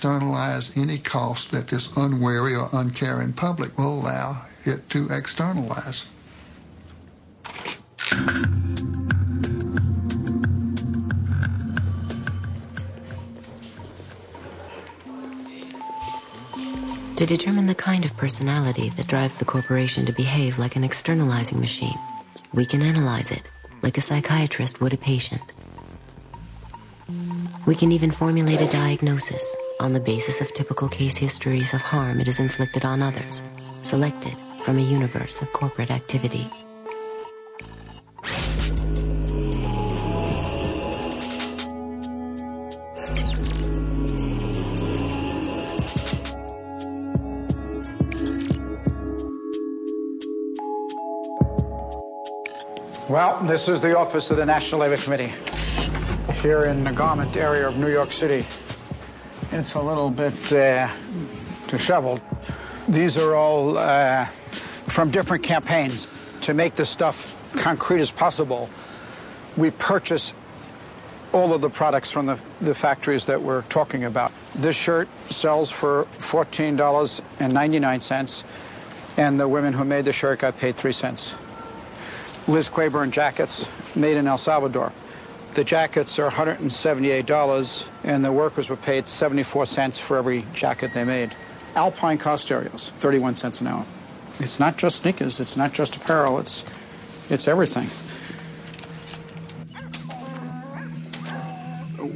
externalize any cost that this unwary or uncaring public will allow it to externalize. To determine the kind of personality that drives the corporation to behave like an externalizing machine, we can analyze it like a psychiatrist would a patient. We can even formulate a diagnosis on the basis of typical case histories of harm it has inflicted on others, selected from a universe of corporate activity. Well, this is the office of the National Labor Committee here in the garment area of New York City. It's a little bit disheveled. These are all from different campaigns. To make this stuff concrete as possible, we purchase all of the products from the factories that we're talking about. This shirt sells for $14.99, and the women who made the shirt got paid 3 cents. Liz Claiborne jackets made in El Salvador. The jackets are $178, and the workers were paid 74 cents for every jacket they made. Alpine car stereos, 31 cents an hour. It's not just sneakers, it's not just apparel, it's everything.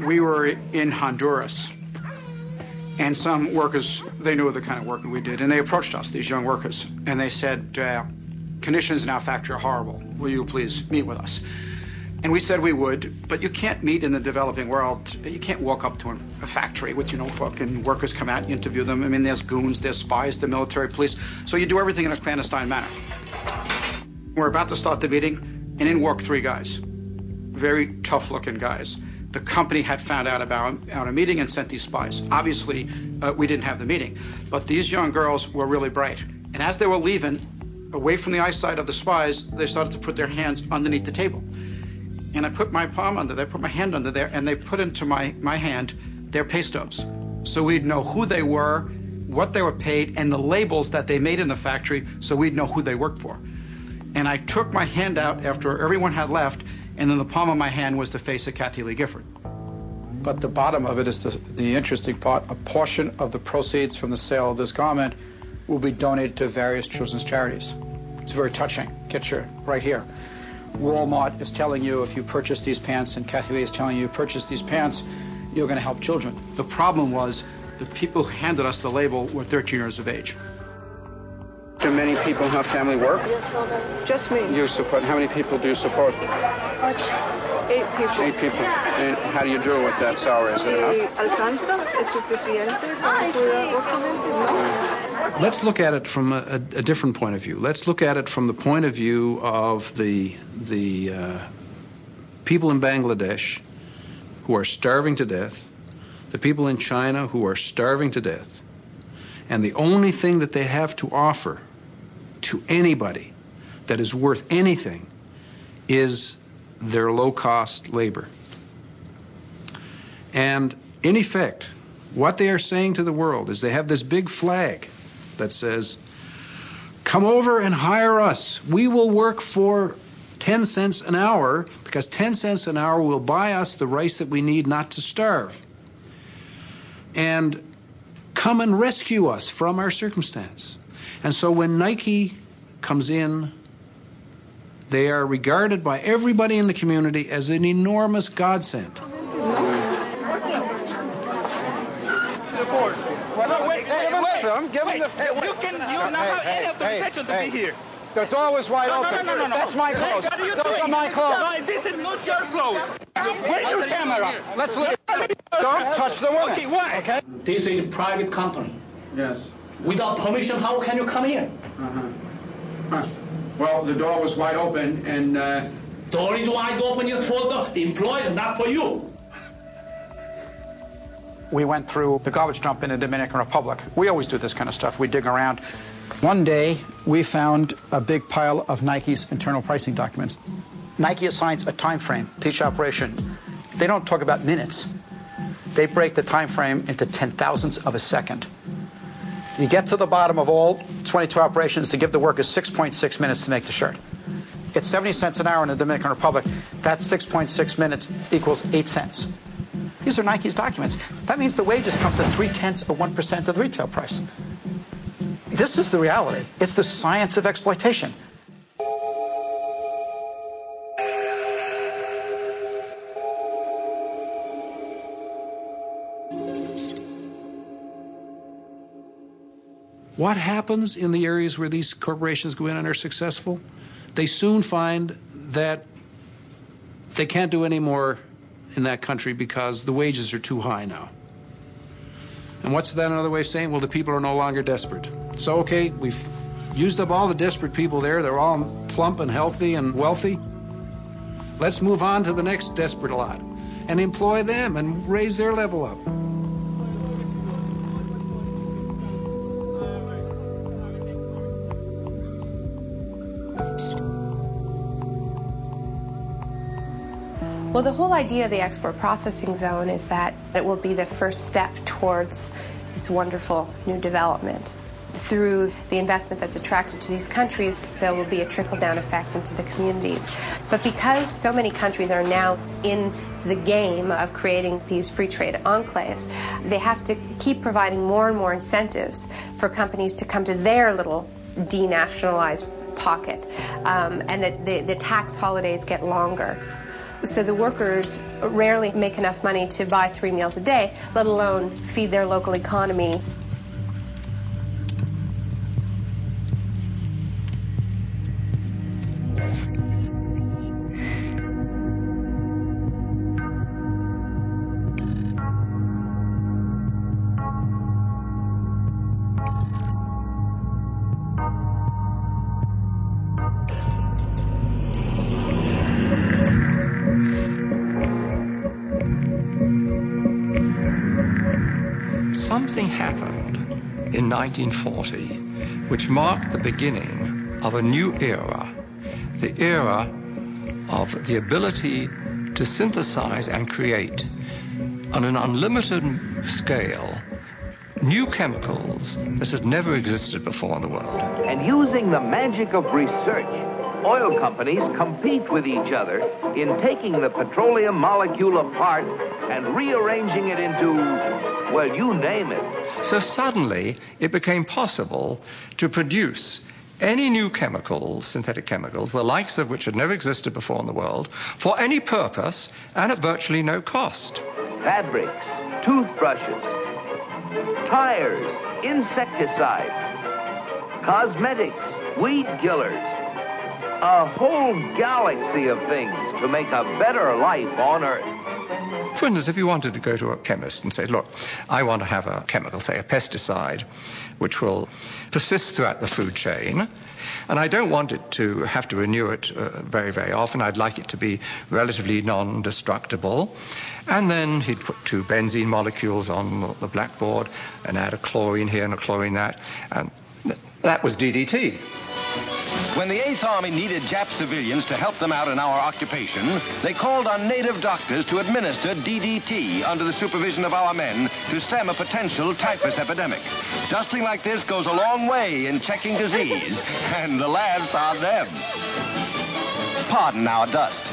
We were in Honduras, and some workers, they knew the kind of work we did, and they approached us, these young workers, and they said, conditions in our factory are horrible. Will you please meet with us? And we said we would, but you can't meet in the developing world. You can't walk up to a factory with your notebook and workers come out and interview them. I mean, there's goons, there's spies, the military police. So you do everything in a clandestine manner. We're about to start the meeting, and in walk 3 guys. Very tough-looking guys. The company had found out about our meeting and sent these spies. Obviously, we didn't have the meeting. But these young girls were really bright. And as they were leaving, away from the eyesight of the spies, they started to put their hands underneath the table. And I put my palm under there, put my hand under there, and they put into my hand their pay stubs. So we'd know who they were, what they were paid, and the labels that they made in the factory, so we'd know who they worked for. And I took my hand out after everyone had left, and in the palm of my hand was the face of Kathy Lee Gifford. But the bottom of it is the interesting part. A portion of the proceeds from the sale of this garment will be donated to various children's charities. It's very touching. Get your right here. Walmart is telling you if you purchase these pants, and Kathy Lee is telling you purchase these pants, you're going to help children. The problem was the people who handed us the label were 13 years of age. Do many people in her family work? Just me. You support, how many people do you support? 8 people. 8 people. And how do you do with that salary? Is it enough? ¿Alcanza? ¿Es suficiente para cuidar justamente? No. Let's look at it from a different point of view. Let's look at it from the point of view of the people in Bangladesh who are starving to death, the people in China who are starving to death, and the only thing that they have to offer to anybody that is worth anything is their low-cost labor. And in effect, what they are saying to the world is they have this big flag that says, come over and hire us. We will work for 10 cents an hour because 10 cents an hour will buy us the rice that we need not to starve. And come and rescue us from our circumstance. And so when Nike comes in, they are regarded by everybody in the community as an enormous godsend. You don't have any of the protection to be here. The door was wide open. No. That's my clothes. What are you Those doing? are my clothes. No, this is not your clothes. Where's your camera? Let's look. Don't touch the woman. Okay, why? Okay? This is a private company. Yes. Without permission, how can you come in? Well, the door was wide open, and The only door I open is for the employees, not for you. we went through the garbage dump in the Dominican Republic. We always do this kind of stuff. We dig around. One day, we found a big pile of Nike's internal pricing documents. Nike assigns a time frame to each operation. They don't talk about minutes. They break the time frame into 10,000ths of a second. You get to the bottom of all 22 operations to give the workers 6.6 minutes to make the shirt. It's 70 cents an hour in the Dominican Republic. That 6.6 minutes equals 8 cents. These are Nike's documents. That means the wages come to 0.3% of the retail price. This is the reality. It's the science of exploitation. What happens in the areas where these corporations go in and are successful? They soon find that they can't do any more in that country because the wages are too high now. And what's that another way of saying? Well, the people are no longer desperate. So, okay, we've used up all the desperate people there. They're all plump and healthy and wealthy. Let's move on to the next desperate lot and employ them and raise their level up. Well, the whole idea of the export processing zone is that it will be the first step towards this wonderful new development. Through the investment that's attracted to these countries, there will be a trickle-down effect into the communities. But because so many countries are now in the game of creating these free trade enclaves, they have to keep providing more and more incentives for companies to come to their little denationalized pocket, and that the tax holidays get longer. So the workers rarely make enough money to buy 3 meals a day, let alone feed their local economy. Something happened in 1940 which marked the beginning of a new era, the era of the ability to synthesize and create on an unlimited scale new chemicals that had never existed before in the world. And using the magic of research, oil companies compete with each other in taking the petroleum molecule apart and rearranging it into, well, you name it. So suddenly it became possible to produce any new chemicals, synthetic chemicals, the likes of which had never existed before in the world, for any purpose and at virtually no cost. Fabrics, toothbrushes, tires, insecticides, cosmetics, weed killers, a whole galaxy of things to make a better life on Earth. For instance, if you wanted to go to a chemist and say, look, I want to have a chemical, say a pesticide, which will persist throughout the food chain, and I don't want it to have to renew it very, very often. I'd like it to be relatively non-destructible. And then he'd put 2 benzene molecules on the blackboard and add a chlorine here and a chlorine that, and that was DDT. When the 8th Army needed Jap civilians to help them out in our occupation, they called on native doctors to administer DDT under the supervision of our men to stem a potential typhus epidemic. Dusting like this goes a long way in checking disease, and the laughs are them. Pardon our dust.